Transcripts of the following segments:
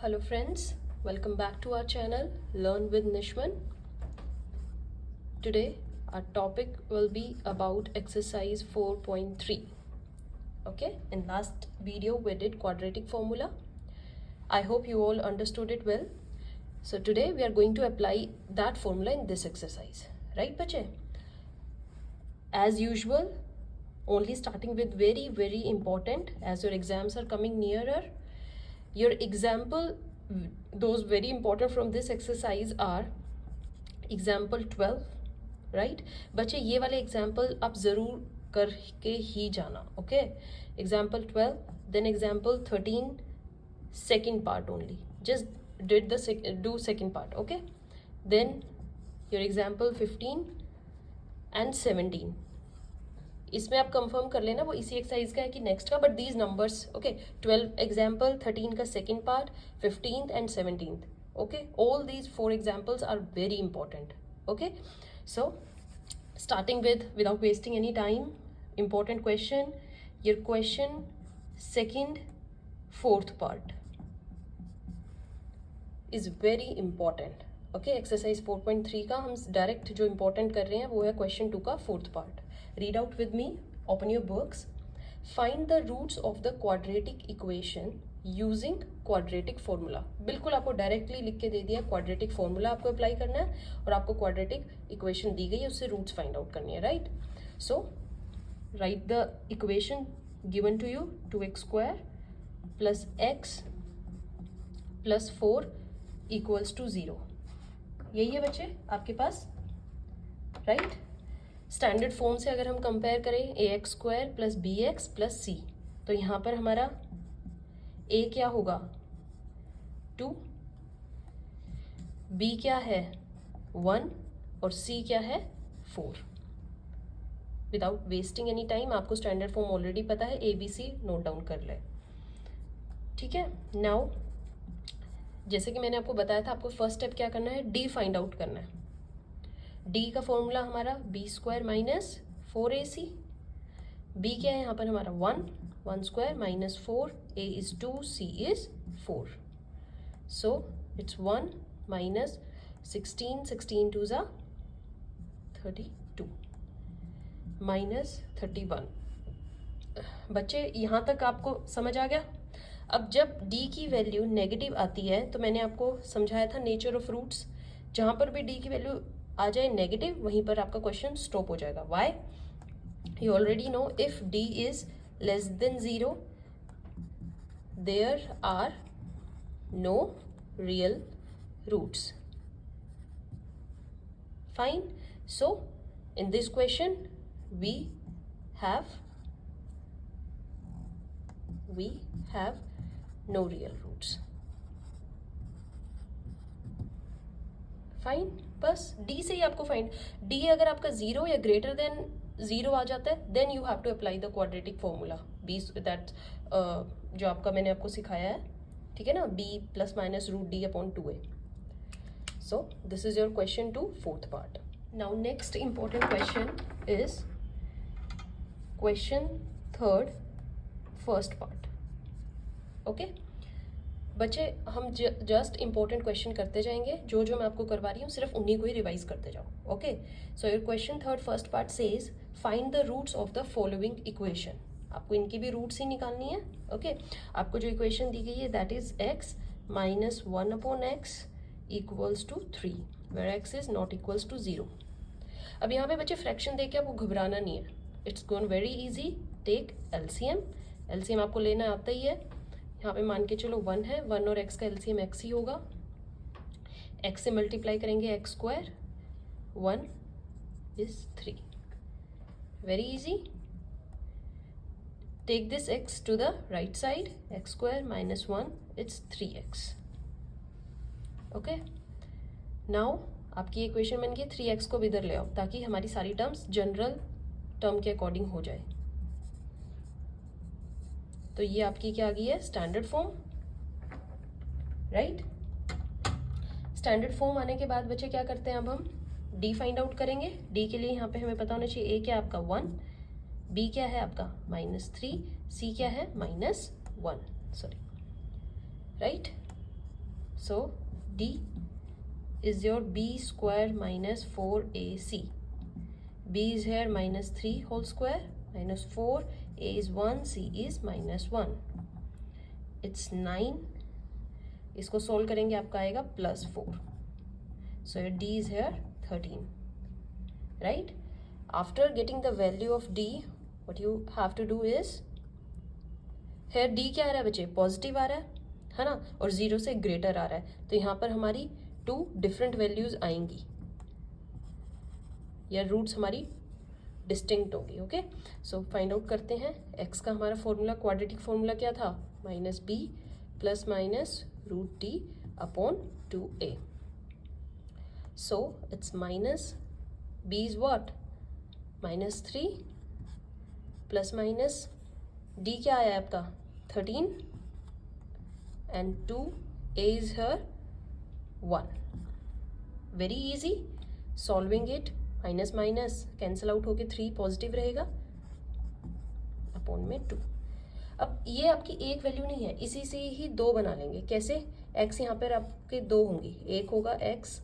Hello friends, welcome back to our channel Learn with Nishman. Today our topic will be about exercise 4.3. Okay, in last video we did quadratic formula. I hope you all understood it well. So today we are going to apply that formula in this exercise. Right bache? As usual, only starting with very important as your exams are coming nearer. Your example, those very important from this exercise are example 12, right? बच्चे ये वाले example आप ज़रूर करके ही जाना, okay? Example 12, then example 13, second part only. Just do second part, okay? Then your example 15 and 17. इसमें आप confirm कर लेना वो इसी एक्सरसाइज का है कि नेक्स्ट का, but these numbers okay 12 example, 13 का second part, 15th and 17th, okay all these 4 examples are very important. Okay so starting without wasting any time, important question. Your question second fourth part is very important. Okay exercise 4.3 का हम direct जो important कर रहे हैं वो है question 2 का fourth part. Read out with me, open your books. Find the roots of the quadratic equation using quadratic formula. बिल्कुल आपको डायरेक्टली लिख के दे दिया क्वाड्रेटिक फॉर्मूला आपको अप्लाई करना है और आपको क्वाड्रेटिक इक्वेशन दी गई है, उससे रूट्स फाइंड आउट करनी है, right? So write the equation given to you, 2x² plus x plus 4 equals to 0. यही है बच्चे आपके पास, राइट? स्टैंडर्ड फॉर्म से अगर हम कंपेयर करें ax² plus bx plus c, तो यहाँ पर हमारा a क्या होगा 2, b क्या है 1 और c क्या है 4. विदाउट वेस्टिंग एनी टाइम आपको स्टैंडर्ड फॉर्म ऑलरेडी पता है, ABC नोट डाउन कर ले, ठीक है? नाउ जैसे कि मैंने आपको बताया था, आपको फर्स्ट स्टेप क्या करना है, d फाइंड आउट करना है. d का फॉर्मूला हमारा b² माइनस 4ac. b क्या है यहाँ पर हमारा 1² minus 4, a is 2, c is 4. So it's 1 minus 16 2 ज़ा 32 माइनस 31. बच्चे यहाँ तक आपको समझ आ गया? अब जब d की वैल्यू नेगेटिव आती है तो मैंने आपको समझाया था नेचर ऑफ रूट्स, जहाँ पर भी d की वैल्यू आ जाए नेगेटिव वहीं पर आपका क्वेश्चन स्टॉप हो जाएगा. Why? You already know if d is less than 0 there are no real roots. Fine. So in this question we have no real roots. Fine. बस d से ही आपको फाइंड, d अगर आपका 0 या ग्रेटर देन 0 आ जाता है then you have to apply the quadratic formula b, that जो आपका मैंने आपको सिखाया है, ठीक है ना, b plus minus root d upon 2a. So this is your question 2 fourth part. Now next important question is question 3 first part. Okay बच्चे हम जस्ट इंपॉर्टेंट क्वेश्चन करते जाएंगे, जो जो मैं आपको करवा रही हूँ सिर्फ उन्हीं को ही रिवाइज करते जाओ. Okay so your question 3 first part says find the roots of the following equation. आपको इनकी भी रूट्स ही निकालनी है. ओके आपको जो इक्वेशन दी गई है that is x minus 1 upon x equals to 3 where x is not equals to 0. अब यहाँ पे बच्चे फ्रैक्शन देके आपको घबराना नहीं है, it's gone very easy. Take LCM आपको लेना आता ही है. यहाँ पे मान के चलो 1 है, 1 और x का एलसीएम x ही होगा. x से मल्टीप्लाई करेंगे x², 1 is 3. Very easy. Take this x to the right side, x² minus 1 it's 3x. Okay now आपकी इक्वेशन बन गई, 3x को इधर ले आओ ताकि हमारी सारी टर्म्स जनरल टर्म के अकॉर्डिंग हो जाए. तो ये आपकी क्या आ गई है, standard form, right? Standard form आने के बाद बच्चे क्या करते हैं, अब हम d फाइंड आउट करेंगे. d के लिए यहाँ पे हमें पता होना चाहिए a क्या आपका 1, b क्या है आपका -3, c क्या है -1, sorry, right? So D is your b square minus 4ac. b is here minus 3 whole square minus 4, a is 1, c is minus 1. It's 9. इसको सोल्व करेंगे आपका आएगा plus 4. So your d is here 13. Right? After getting the value of d, what you have to do is, here d क्या आ रहा है बच्चे, positive आ रहा है ना, और 0 से ग्रेटर आ रहा है, तो यहाँ पर हमारी 2 डिफरेंट वैल्यूज आएंगी या रूट्स हमारी डिस्टिंक्ट होगी. ओके, सो फाइंड आउट करते हैं. x का हमारा फॉर्मूला, क्वाड्रेटिक फॉर्मूला क्या था, minus b plus minus root d upon 2a. So it's minus b is what, minus 3 plus minus d क्या आया आपका 13 एंड 2a इज हर 1. Very easy solving it. Minus minus cancel out होके 3 positive रहेगा upon में 2. अब ये आपकी एक वैल्यू नहीं है, इसी से ही 2 बना लेंगे. कैसे, x यहाँ पर आपके 2 होंगी, एक होगा x,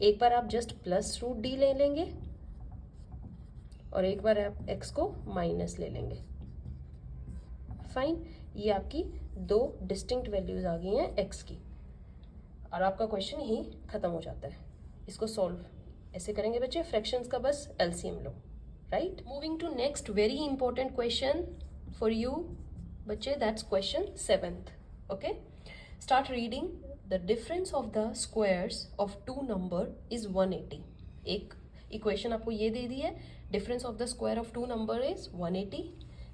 एक बार आप जस्ट प्लस रूट डी ले लेंगे और एक बार आप x को माइनस ले लेंगे. फाइन, ये आपकी 2 डिस्टिंक्ट वैल्यूज आ गई हैं x की और आपका क्वेश्चन ही खत्म हो जाता है. इसको सॉल्व ऐसे करेंगे बच्चे, फ्रैक्शंस का बस एलसीएम लो. Right, moving to next very important question for you बच्चे, that's question 7th. Okay, start reading. The difference of the squares of 2 number is 180. एक इक्वेशन आपको ये दे दी है, difference of the square of 2 number is 180.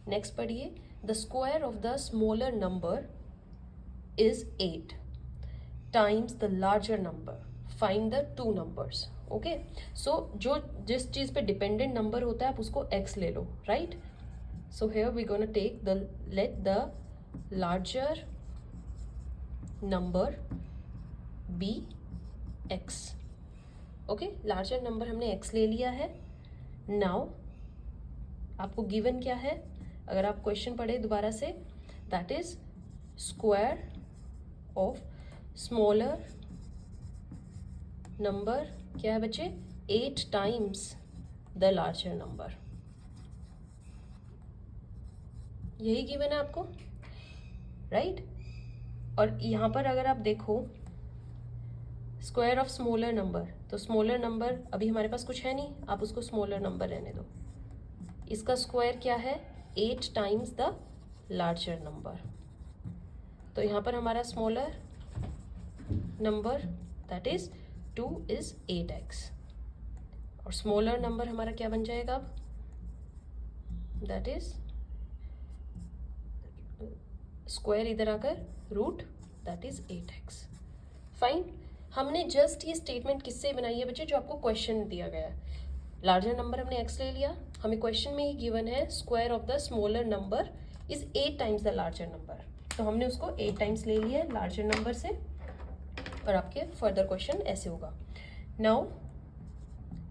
Next पढ़िए, the square of the smaller number is 8 times the larger number. Find the 2 numbers. Okay, so जो जिस चीज पे डिपेंडेंट नंबर होता है आप उसको x ले लो. Right, so here we gonna take the, let the larger number be x. Okay, larger number हमने x ले लिया है. नाउ आपको गिवन क्या है, अगर आप क्वेश्चन पढ़े दोबारा से, that is square of smaller number क्या है बच्चे, 8 टाइम्स द लार्जर नंबर. यही गिवन है आपको. राइट, और यहां पर अगर आप देखो स्क्वायर ऑफ स्मॉलर नंबर, तो स्मॉलर नंबर अभी हमारे पास कुछ है नहीं, आप उसको स्मॉलर नंबर रहने दो. इसका स्क्वायर क्या है, 8 टाइम्स द लार्जर नंबर. तो यहां पर हमारा smaller number that is 2 is 8x और स्मॉलर नंबर हमारा क्या बन जाएगा अब, दैट इज स्क्वायर इधर आकर root, that is 8x. Fine, हमने जस्ट ये स्टेटमेंट किससे बनाई है बच्चे, जो आपको क्वेश्चन दिया गया है. लार्जर नंबर हमने x ले लिया, हमें क्वेश्चन में ही गिवन है square of the smaller number is 8 times the larger number, तो हमने उसको 8 टाइम्स ले लिया लार्जर नंबर से और आपके फर्दर क्वेश्चन ऐसे होगा. नाउ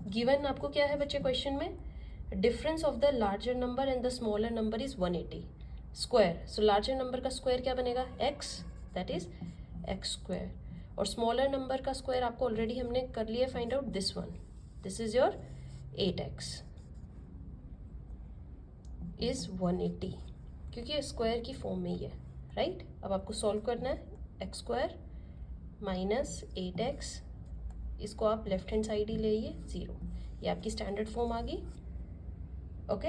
गिवन आपको क्या है बच्चे क्वेश्चन में, difference of the larger number and the smaller number is 180 square. So larger number का स्क्वायर क्या बनेगा, x, that is x square, और स्मॉलर नंबर का स्क्वायर आपको ऑलरेडी हमने कर लिया find out, this one, this is your 8x is 180, क्योंकि स्क्वायर की फॉर्म में ही है. राइट, अब आपको सॉल्व करना है, x स्क्वायर माइनस 8x, इसको आप लेफ्ट हैंड साइड ही लेइए 0, ये आपकी स्टैंडर्ड फॉर्म आ गई. ओके,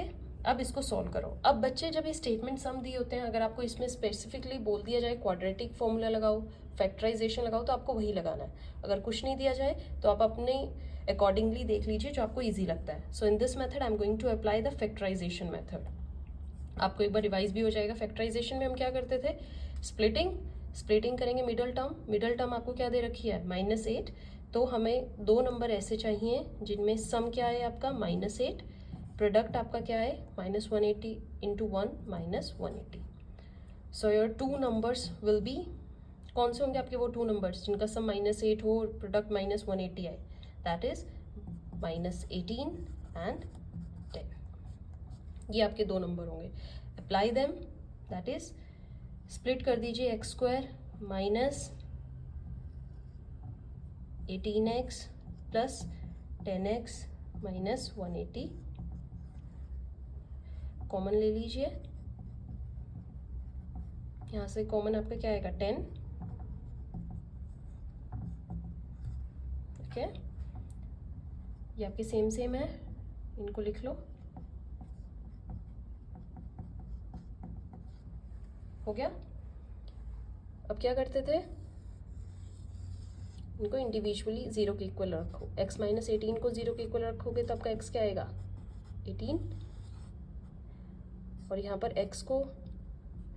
अब इसको सॉल्व करो. अब बच्चे जब ये स्टेटमेंट सम दिए होते हैं, अगर आपको इसमें स्पेसिफिकली बोल दिया जाए क्वाड्रेटिक फॉर्मूला लगाओ, फैक्टराइजेशन लगाओ, तो आपको वही लगाना है. अगर कुछ नहीं दिया जाए तो आप अपने अकॉर्डिंगली देख लीजिए जो आपको ईजी लगता है. So in this method I am going to apply the factorization method. आपको एक बार रिवाइज भी हो जाएगा. फैक्टराइजेशन में हम क्या करते थे, स्प्लिटिंग करेंगे मिडल टर्म आपको क्या दे रखी है, -8. तो हमें 2 नंबर ऐसे चाहिए जिनमें सम क्या है आपका -8, प्रोडक्ट आपका क्या है -180 into 1 -180. So your 2 numbers will be, कौन से होंगे आपके वो 2 नंबर्स जिनका सम -8 हो और प्रोडक्ट -180 आए, दैट इज -18 एंड 10. ये आपके 2 नंबर होंगे. Apply them, that is split कर दीजिए x square minus 18x plus 10x minus 180, common ले लीजिए, यहाँ से कॉमन आपका क्या आएगा 10, ओके, ये आपके सेम है, इनको लिख लो, हो गया। अब क्या करते थे, इनको इंडिविजुअली 0 के इक्वल रखो, x माइनस 18 को 0 के इक्वल रखोगे तो आपका x क्या आएगा 18, और यहाँ पर x को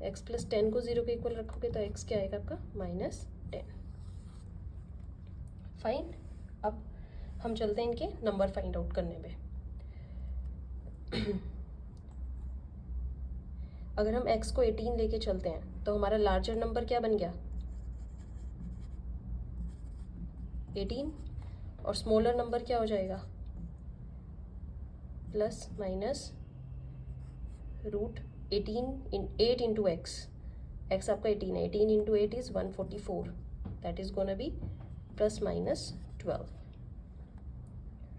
x प्लस 10 को 0 के इक्वल रखोगे तो x क्या आएगा आपका माइनस 10। फाइन। अब हम चलते हैं इनके नंबर फाइंड आउट करने में। अगर हम x को 18 लेके चलते हैं तो हमारा लार्जर नंबर क्या बन गया 18, और स्मॉलर नंबर क्या हो जाएगा plus minus root 8 into x आपका 18 है, 18 into 8 is 144, that is gonna be plus minus 12,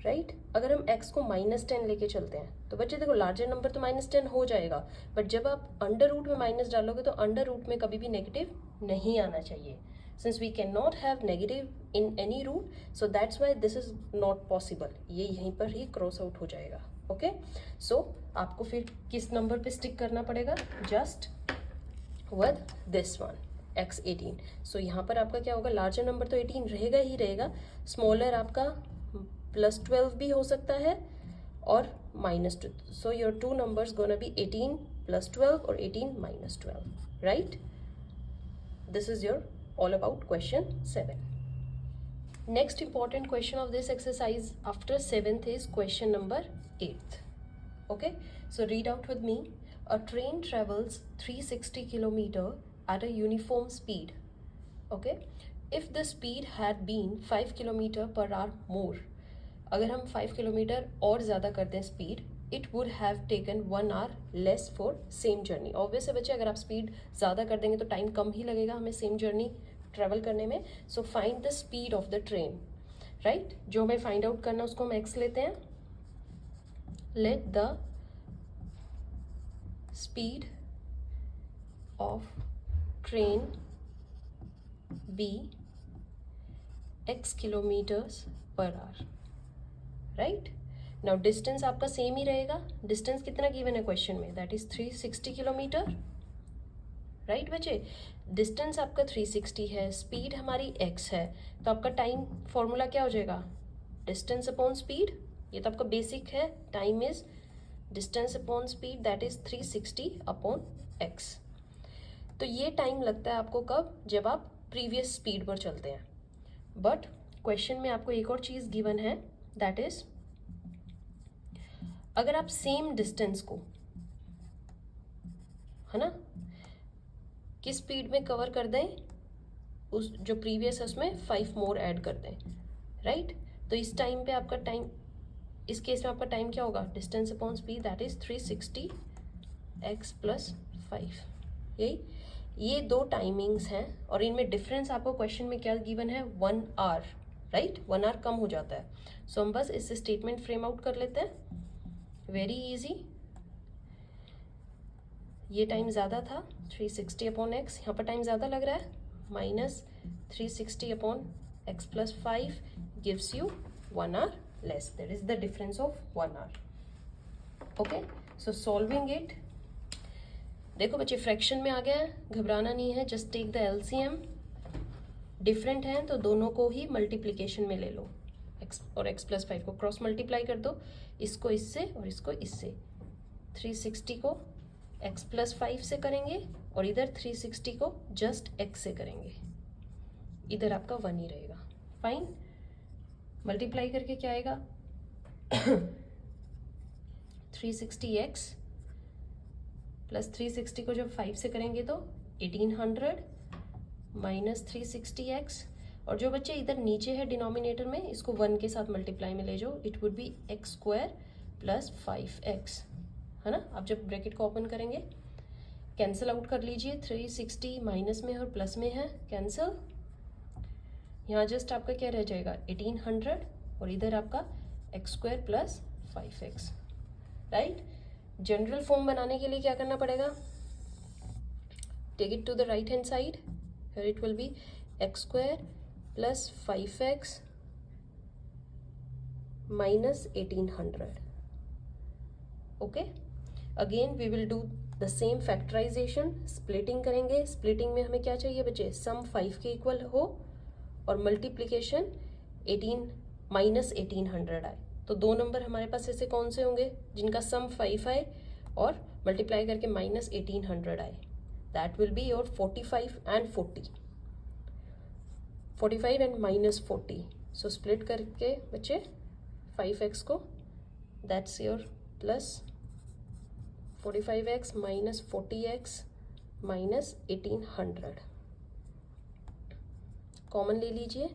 right. अगर हम x को माइनस 10 लेके चलते हैं तो बच्चे देखो लार्जर नंबर तो माइनस 10 हो जाएगा, बट जब आप अंडर रूट में माइनस डालोगे तो अंडर रूट में कभी भी नेगेटिव नहीं आना चाहिए, since we can not have negative in any root, so that's why this is not possible, ये यहीं पर ही क्रॉस आउट हो जाएगा, ओके। सो आपको फिर किस नंबर पे स्टिक करना पड़ेगा, just with this one x 18। सो यहाँ पर आपका क्या होगा, लार्जर नंबर तो 18 रहेगा ही रहेगा, स्मॉलर आपका प्लस 12 भी हो सकता है और minus 2, so your two numbers gonna be 18 plus 12 और 18 minus 12, right. This is your all about question 7. Next important question of this exercise after 7th is question number 8th. Okay, so read out with me. A train travels 360 km at a uniform speed. Okay, if the speed had been 5 km per hour more, अगर हम 5 kilometre और ज़्यादा कर दें speed, it would have taken 1 hour less for same journey. Obvious है बच्चे, अगर आप स्पीड ज़्यादा कर देंगे तो टाइम कम ही लगेगा हमें सेम जर्नी ट्रेवल करने में। So find the speed of the train, right. जो हमें फाइंड आउट करना उसको हम एक्स लेते हैं। Let the speed of train be x kilometres per hour, right. Now distance आपका सेम ही रहेगा, डिस्टेंस कितना गिवन है क्वेश्चन में, दैट इज 360 किलोमीटर, राइट बच्चे। डिस्टेंस आपका 360 है, स्पीड हमारी x है, तो आपका टाइम फॉर्मूला क्या हो जाएगा, डिस्टेंस अपॉन स्पीड, ये तो आपका बेसिक है, time is distance upon speed, that is 360 upon x। तो ये टाइम लगता है आपको कब, जब आप प्रीवियस स्पीड पर चलते हैं। बट क्वेश्चन में आपको एक और चीज गिवन है, दैट इज अगर आप सेम डिस्टेंस को, है ना, किस स्पीड में कवर कर दें, उस जो प्रीवियस है उसमें 5 मोर ऐड कर दें, राइट। तो इस टाइम पे आपका टाइम, इस केस में आपका टाइम क्या होगा, distance upon speed, that is 360 x plus 5। यही ये दो टाइमिंग्स हैं और इनमें डिफरेंस आपको क्वेश्चन में क्या गिवन है, 1 hour, राइट, 1 hour कम हो जाता है। सो हम बस इस स्टेटमेंट फ्रेम आउट कर लेते हैं, वेरी इजी। ये टाइम ज़्यादा था 360 अपॉन एक्स, यहाँ पर टाइम ज़्यादा लग रहा है, minus 360 upon x plus 5 gives you 1 hour less, that is the difference of 1 hour, okay. So solving it, देखो बच्चे फ्रैक्शन में आ गया है, घबराना नहीं है, just take the LCM. Different है तो दोनों को ही मल्टीप्लीकेशन में ले लो, x और x प्लस 5 को क्रॉस मल्टीप्लाई कर दो, इसको इससे और इसको इससे। 360 को x प्लस 5 से करेंगे और इधर 360 को जस्ट x से करेंगे, इधर आपका 1 ही रहेगा। फाइन, मल्टीप्लाई करके क्या आएगा 360x प्लस 360 को जब 5 से करेंगे तो 1800 माइनस 360x, और जो बच्चे इधर नीचे है डिनोमिनेटर में, इसको 1 के साथ मल्टीप्लाई में ले जाओ, it would be x square plus 5x, है ना। अब जब ब्रैकेट को ओपन करेंगे कैंसिल आउट कर लीजिए, 360 माइनस में और प्लस में है, कैंसिल, यहाँ जस्ट आपका क्या रह जाएगा 1800 और इधर आपका x square plus 5x, right. General form बनाने के लिए क्या करना पड़ेगा, take it to the right hand side, here it will be x square plus 5x minus 1800. Okay, again we will do the same factorisation, splitting करेंगे। Splitting में हमें क्या चाहिए बच्चे, सम 5 के इक्वल हो और मल्टीप्लीकेशन 18 माइनस 1800 आए। तो दो नंबर हमारे पास ऐसे कौन से होंगे जिनका सम 5 आए और मल्टीप्लाई करके माइनस 1800 आए, that will be your 45 and 40, 45 and minus 40। So split करके बच्चे 5x को, that's your plus 45x minus 40x minus 1800, common ले लीजिए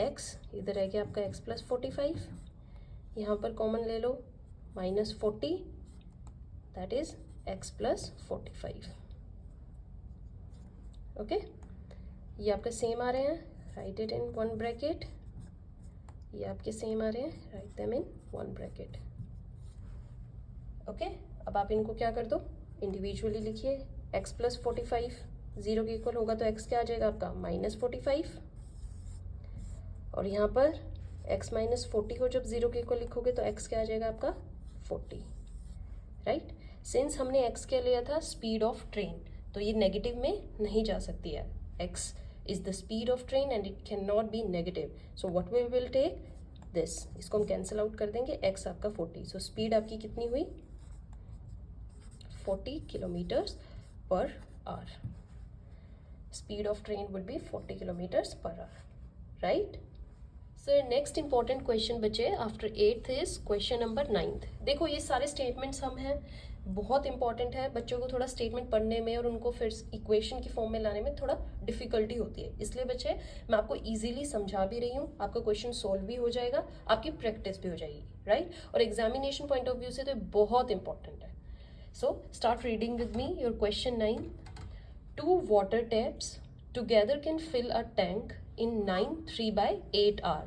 x, इधर है क्या आपका x प्लस 45, यहाँ पर कॉमन ले लो minus 40, that is x plus 45। Okay, ये आपके सेम आ रहे हैं, write it in one bracket, ये आपके सेम आ रहे हैं, write them in one bracket. Okay, अब आप इनको क्या कर दो, इंडिविजुअली लिखिए। x प्लस 45 0 के इक्वल होगा तो x क्या आ जाएगा आपका माइनस 45, और यहाँ पर x माइनस 40 को जब 0 के इक्वल लिखोगे तो x क्या आ जाएगा आपका 40, राइट। सिंस हमने x क्या लिया था, स्पीड ऑफ ट्रेन, तो ये नेगेटिव में नहीं जा सकती है। x is the speed of train and it can not be negative, so what we will take this, इसको हम कैंसिल आउट कर देंगे, x आपका 40, सो स्पीड आपकी कितनी हुई 40 kilometres per hour, speed of train would be 40 kilometres per hour, right. Sir next important question बचे after 8th is question number 9th। देखो ये सारे स्टेटमेंट्स हम हैं, बहुत इंपॉर्टेंट है, बच्चों को थोड़ा स्टेटमेंट पढ़ने में और उनको फिर इक्वेशन की फॉर्म में लाने में थोड़ा डिफिकल्टी होती है, इसलिए बच्चे मैं आपको इजीली समझा भी रही हूँ, आपका क्वेश्चन सॉल्व भी हो जाएगा, आपकी प्रैक्टिस भी हो जाएगी, राइट। और एग्जामिनेशन पॉइंट ऑफ व्यू से तो बहुत इंपॉर्टेंट है। So start reading with me your question 9. Two water taps together can fill a tank in 9 3/8 hour.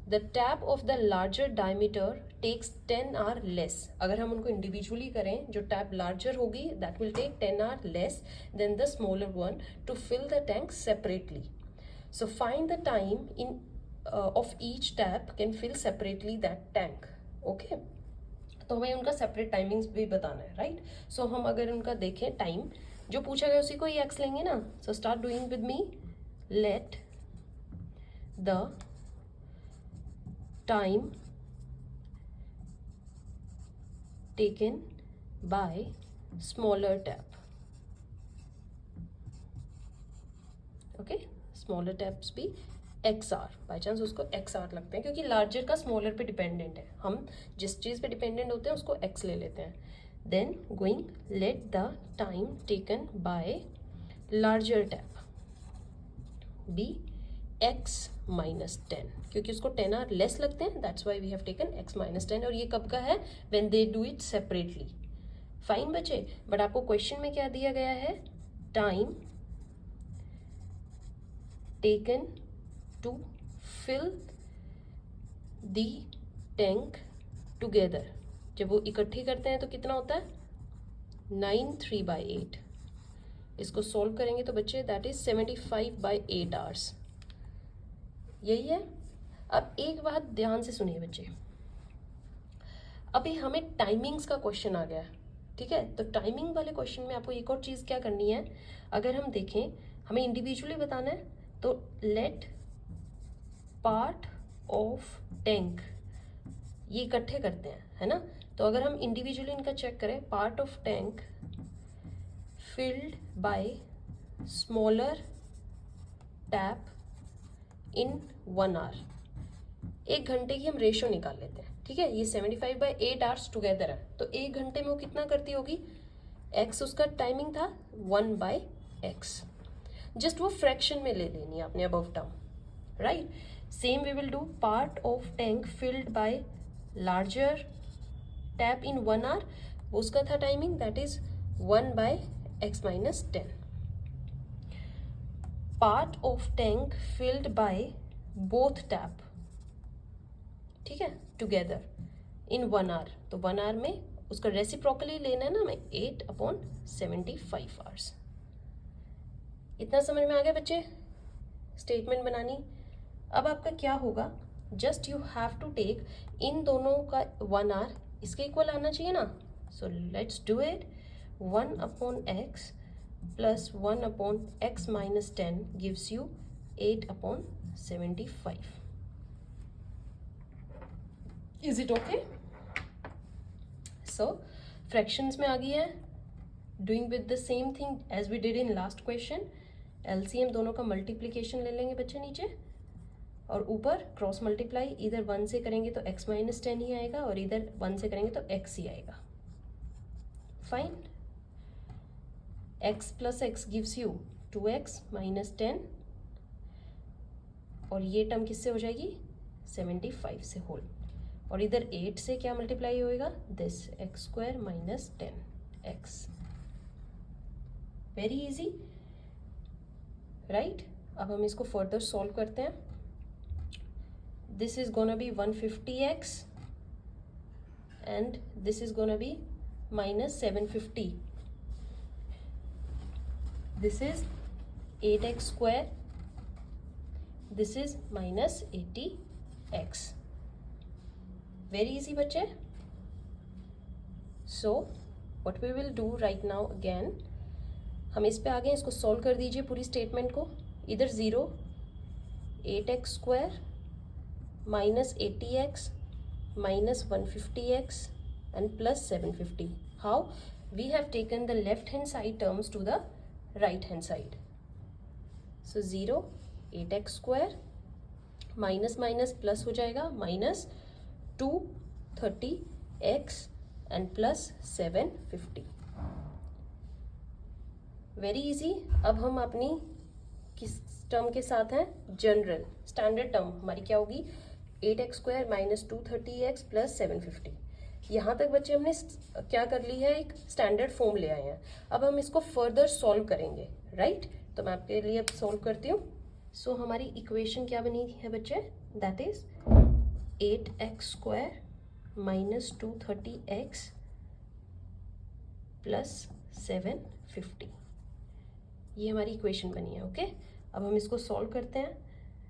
The tap of the larger diameter takes 10 hour less. अगर हम उनको individually करें, जो tap larger होगी that will take 10 hour less than the smaller one to fill the tank separately. So find the time in of each tap can fill separately that tank. Okay. तो हमें उनका separate timings भी बताना है, right. सो हम अगर उनका देखें टाइम जो पूछा गया उसी को ही एक्स लेंगे ना। So start doing with me, late the time taken by smaller tap, okay, smaller taps भी एक्स आर, बाई चांस उसको एक्स आर लगते हैं क्योंकि लार्जर का स्मॉलर पे डिपेंडेंट है, हम जिस चीज़ पे डिपेंडेंट होते हैं उसको एक्स ले लेते हैं। Then going let the time taken by larger tap be x minus 10, क्योंकि उसको 10 आर लेस लगते हैं, that's why we have taken x minus 10, और ये कब का है, when they do it separately. Fine बचे, बट आपको क्वेश्चन में क्या दिया गया है, time taken to fill the tank together, जब वो इकट्ठी करते हैं तो कितना होता है 9 3/8, इसको सॉल्व करेंगे तो बच्चे दैट इज 75/8 hours, यही है। अब एक बात ध्यान से सुनिए बच्चे, अभी हमें टाइमिंग्स का क्वेश्चन आ गया है, ठीक है। तो टाइमिंग वाले क्वेश्चन में आपको एक और चीज़ क्या करनी है, अगर हम देखें हमें इंडिविजुअली बताना है तो लेट पार्ट ऑफ टैंक, ये इकट्ठे करते हैं, है ना। तो अगर हम इंडिविजुअली इनका चेक करें, part of tank filled bye smaller tap in 1 hour, 1 घंटे की हम रेशो निकाल लेते हैं, ठीक है। ये 75/8 hours टुगेदर है, तो 1 घंटे में वो कितना करती होगी, x उसका टाइमिंग था 1/x, जस्ट वो फ्रैक्शन में ले लेनी है आपने above term, right. Same we will do part of tank filled by larger tap in 1 hour, उसका था timing that is 1/x minus 10। Part of tank filled by both tap, ठीक है, टुगेदर इन 1 आवर। तो 1 our में उसका reciprocally लेना है ना हमें 8/75 आवर्स। इतना समझ में आ गया बच्चे स्टेटमेंट बनानी। अब आपका क्या होगा, just you have to take इन दोनों का 1 आवर, इसके इक्वल आना चाहिए ना। So let's do it. 1/x plus 1/x minus 10 gives you 8/75. Is it okay? So fractions में आ गई है, doing with the same thing as we did in last question. LCM दोनों का मल्टीप्लीकेशन ले लेंगे बच्चे नीचे, और ऊपर क्रॉस मल्टीप्लाई, इधर 1 से करेंगे तो x minus 10 ही आएगा, और इधर 1 से करेंगे तो x ही आएगा। Fine. x plus x gives you 2x minus 10, और ये टर्म किससे हो जाएगी 75 से होल, और इधर 8 से क्या मल्टीप्लाई होएगा, this x² minus 10x। Very easy, right. अब हम इसको फर्दर सॉल्व करते हैं। This is gonna B 150x and this is gonna B minus 750. This is 8x square. This is minus 80x. Very easy बच्चे. So what we will do right now again, हम इस पे आ गए, इसको solve कर दीजिए पूरी स्टेटमेंट को। इधर 0, 8x square minus 80x minus 150x and plus 750. How? We have taken the left hand side terms to the right hand side. So 0, 8x square minus minus plus हो जाएगा minus 230x and plus 750. Very easy. अब हम अपनी किस term के साथ हैं, general standard term हमारी क्या होगी, 8x square minus 230x plus 750। यहाँ तक बच्चे हमने क्या कर ली है, एक स्टैंडर्ड फॉर्म ले आए हैं। अब हम इसको फर्दर सॉल्व करेंगे, राइट। तो मैं आपके लिए अब सॉल्व करती हूँ। सो हमारी इक्वेशन क्या बनी है बच्चे, that is 8x square minus 230x plus 750, ये हमारी इक्वेशन बनी है। ओके, अब हम इसको सॉल्व करते हैं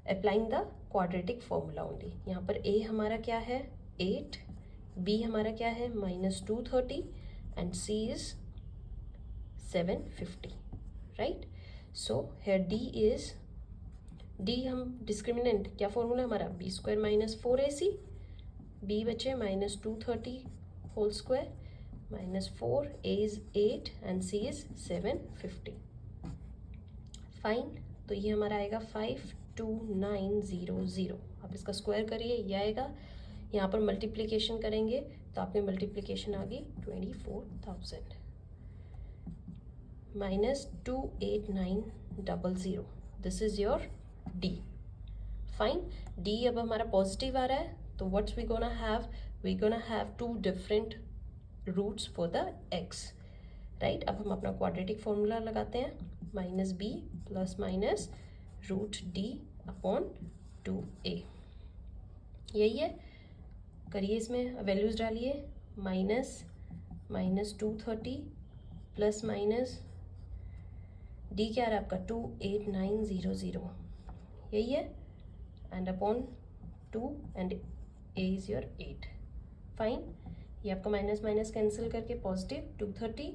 applying the quadratic formula only. यहाँ पर a हमारा क्या है 8, b हमारा क्या है minus 230 and c is 750, right. So here d is, d हम डिस्क्रिमिनेंट क्या फॉर्मूला हमारा b square minus 4ac, b बचे minus 230 whole square minus 4, a is 8 and c is 750। Fine, तो ये हमारा आएगा 52900। आप इसका स्क्वायर करिए, ये आएगा। यहाँ पर मल्टीप्लिकेशन करेंगे तो आपकी मल्टीप्लिकेशन आ गई 24,000 minus 28900। This is your d. Fine, d अब हमारा पॉजिटिव आ रहा है, तो what's we gonna have two different roots for the x, right. अब हम अपना क्वाड्रेटिक फॉर्मूला लगाते हैं, minus b plus minus root d upon 2a, यही है। करिए, इसमें वैल्यूज डालिए, माइनस 230 प्लस माइनस डी क्या रहा है आपका 28900, यही है, and upon 2 and a is your 8। Fine, ये आपका माइनस माइनस कैंसिल करके पॉजिटिव 230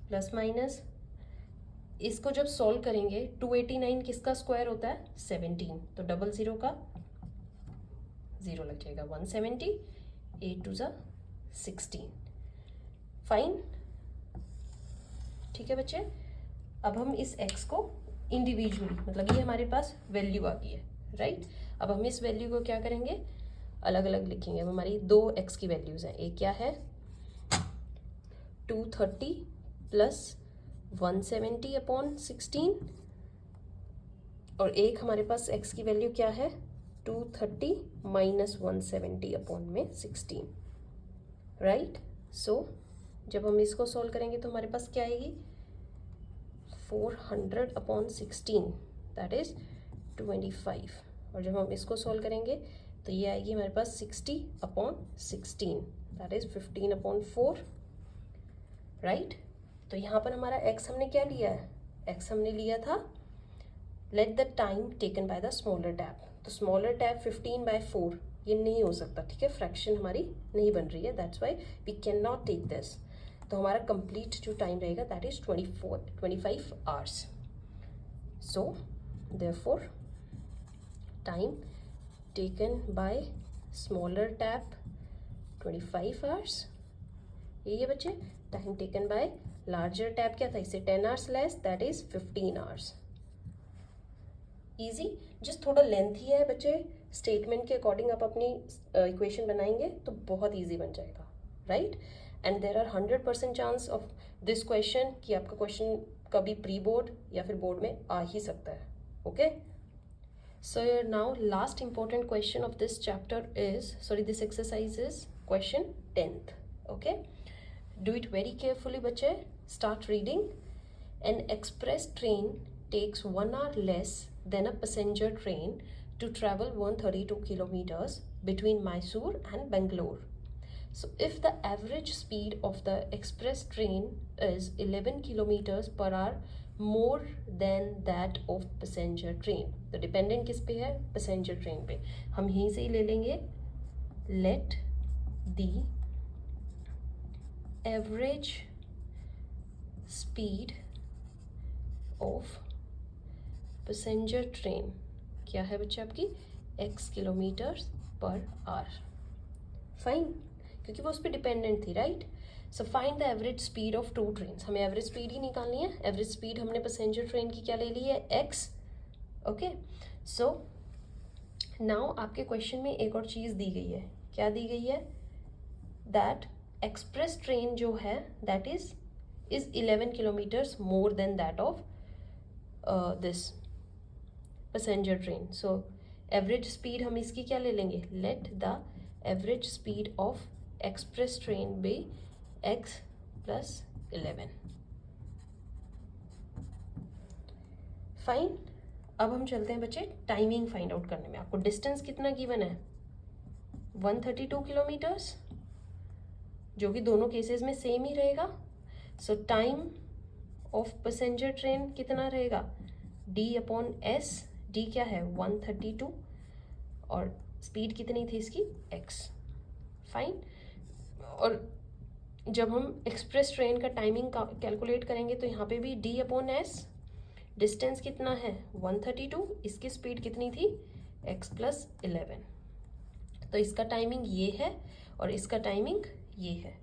प्लस माइनस, इसको जब सॉल्व करेंगे 289 किसका स्क्वायर होता है 17, तो 00 का 0 लग जाएगा 170, 8 2 जा 16। फाइन, ठीक है बच्चे। अब हम इस x को इंडिविजुअली, मतलब ये हमारे पास वैल्यू आ गई है, राइट। अब हम इस वैल्यू को क्या करेंगे, अलग अलग लिखेंगे। अब हमारी दो x की वैल्यूज हैं, एक क्या है 230 प्लस 170 अपॉन 16, और एक हमारे पास x की वैल्यू क्या है 230 माइनस 170 अपॉन में 16, राइट। सो जब हम इसको सॉल्व करेंगे तो हमारे पास क्या आएगी 400 अपॉन 16, दैट इज़ 25, और जब हम इसको सॉल्व करेंगे तो ये आएगी हमारे पास 60/16, दैट इज़ 15/4, राइट। तो यहाँ पर हमारा x हमने क्या लिया है, x हमने लिया था late the time taken by the smaller tap. तो स्मॉलर टैप 15/4 ये नहीं हो सकता, ठीक है, फ्रैक्शन हमारी नहीं बन रही है, that's why we can not take this. तो हमारा कंप्लीट जो टाइम रहेगा that is 25 hours. So therefore time taken by smaller tap 25 hours. यही है बच्चे, time taken by larger tap क्या था, इससे 10 hours less, that is 15 hours. Easy, just थोड़ा लेंथी है बच्चे, स्टेटमेंट के अकॉर्डिंग आप अपनी इक्वेशन बनाएंगे तो बहुत इजी बन जाएगा, right. And there are 100% chance of this question कि आपका क्वेश्चन कभी प्री बोर्ड या फिर बोर्ड में आ ही सकता है, okay. So now last important question of this chapter is, sorry this exercise is question 10th, okay. Do it very carefully बच्चे, start reading. An express train takes 1 hour less than a passenger train to travel 132 kilometers between Mysore and Bangalore. So if the average speed of the express train is 11 kilometers per hour more than that of passenger train, तो dependent किस पे है, passenger train पे, हम यहीं से ही ले लेंगे let the average speed of passenger train क्या है बच्चे आपकी, x kilometres per our, fine, क्योंकि वो उस पर डिपेंडेंट थी, right. So find the average speed of 2 train, हमें एवरेज स्पीड ही निकालनी है। एवरेज स्पीड हमने पैसेंजर ट्रेन की क्या ले ली है, x, ओके। सो नाउ आपके क्वेश्चन में एक और चीज़ दी गई है, क्या दी गई है, दैट एक्सप्रेस ट्रेन जो है that is 11 kilometres more than that of this passenger train. So average speed हम इसकी क्या ले लेंगे, let the average speed of express train be x + 11, fine. अब हम चलते हैं बच्चे टाइमिंग फाइंड आउट करने में। आपको डिस्टेंस कितना गिवन है, 132 किलोमीटर्स, जो कि दोनों केसेस में सेम ही रहेगा। सो टाइम ऑफ पैसेंजर ट्रेन कितना रहेगा, d/s, d क्या है 132, और स्पीड कितनी थी इसकी, x, फाइन। और जब हम एक्सप्रेस ट्रेन का टाइमिंग कैलकुलेट करेंगे तो यहाँ पे भी d/s, डिस्टेंस कितना है 132, इसकी स्पीड कितनी थी x + 11, तो इसका टाइमिंग ये है और इसका टाइमिंग ये है,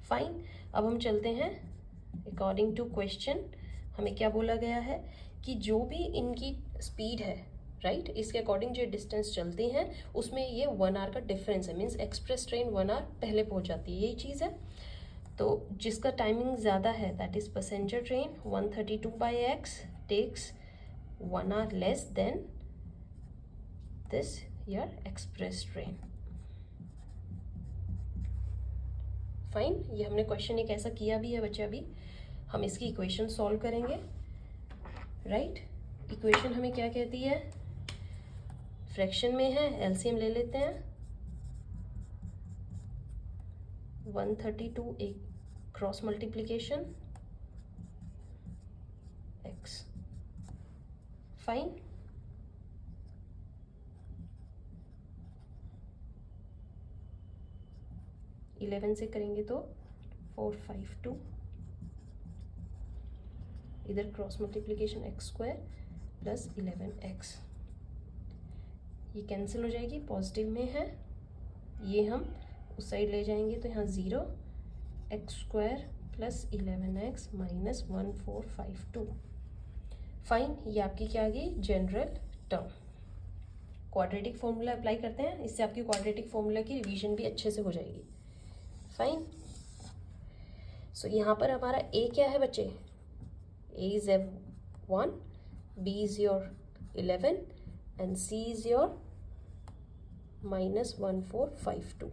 फाइन। अब हम चलते हैं अकॉर्डिंग टू क्वेश्चन, हमें क्या बोला गया है कि जो भी इनकी स्पीड है, राइट, इसके अकॉर्डिंग जो डिस्टेंस चलती हैं उसमें ये 1 आवर का डिफरेंस है, मीन्स एक्सप्रेस ट्रेन 1 आवर पहले पहुंच जाती है, यही चीज़ है। तो जिसका टाइमिंग ज़्यादा है that is passenger train, 132/x takes 1 hour less than this your express train, fine. ये हमने क्वेश्चन एक ऐसा किया भी है बच्चे, अभी हम इसकी इक्वेशन सॉल्व करेंगे, राइट। इक्वेशन हमें क्या कहती है, फ्रैक्शन में है, एलसीएम ले लेते हैं, 132 एक cross multiplication x, fine. Eleven से करेंगे तो 452, इधर क्रॉस मल्टीप्लीकेशन x² + 11x, ये कैंसिल हो जाएगी, पॉजिटिव में है, ये हम उस साइड ले जाएंगे तो यहाँ 0, x² + 11x - 1452, फाइन। ये आपकी क्या आ गई, general term. Quadratic formula apply करते हैं, इससे आपकी क्वाड्रेटिक फॉर्मूला की रिवीजन भी अच्छे से हो जाएगी, फाइन। सो यहाँ पर हमारा a क्या है बच्चे, a is 1, b is your 11 and c is your -1452,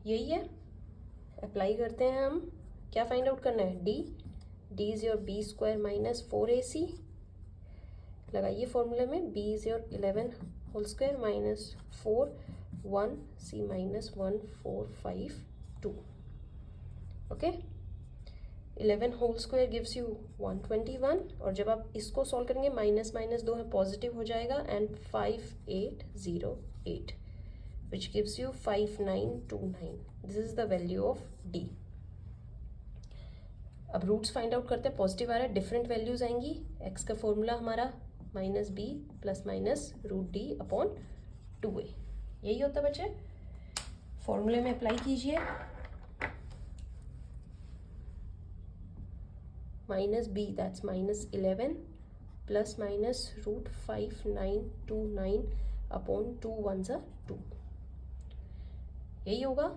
यही है। अप्लाई करते हैं हम, क्या फाइंड आउट करना है, d is your b² - 4ac लगाइए फॉर्मूले में, b is your 11 whole square minus 4 1 c minus 1 4 5 2. Okay, 11 whole square gives you 121, और जब आप इसको सॉल्व करेंगे माइनस माइनस 2 है पॉजिटिव हो जाएगा, and 5808 which gives you 5929. This is the value of d. अब रूट्स फाइंड आउट करते हैं. पॉजिटिव आ रहा है, डिफरेंट वैल्यूज आएंगी. x का फॉर्मूला हमारा minus b plus minus root d upon 2a. यही होता है बच्चे. फॉर्मूले में अप्लाई कीजिए. Minus b that's minus 11 plus minus root 5929 upon 2 1 2. यही होगा.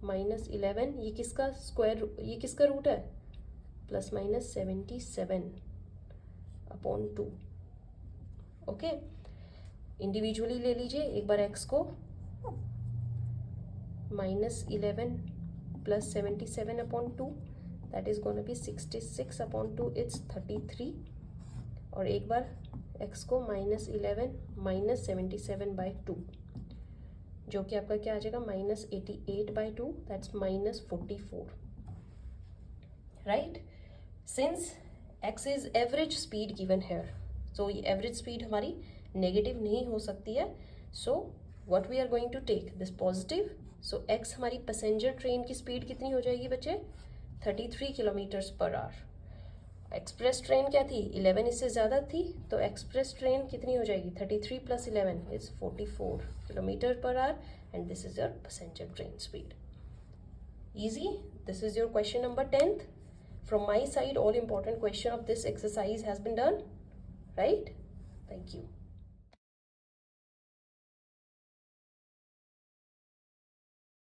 माइनस 11, ये किसका स्क्वायर, ये किसका रूट है, plus minus 77 upon 2. Okay, individually ले लीजिए एक बार x को. Minus 11 plus 77 upon 2 that is gonna be 66 upon 2, it's 33. और एक बार x को माइनस 11 माइनस 77 बाई 2, जो कि आपका क्या आ जाएगा, minus 88 by 2 that's minus 44. Right, since x is average speed given here, so ये एवरेज स्पीड हमारी नेगेटिव नहीं हो सकती है. So what we are going to take this positive. So x हमारी पैसेंजर ट्रेन की स्पीड कितनी हो जाएगी बच्चे, 33 kilometres per our. Express train क्या थी, 11 इससे ज़्यादा थी, तो एक्सप्रेस ट्रेन कितनी हो जाएगी, 33 plus 11 is 44 kilometre per hour, and this is your passenger train speed. Easy. This is your question number 10th. From my side, all important question of this exercise has been done. Right? Thank you.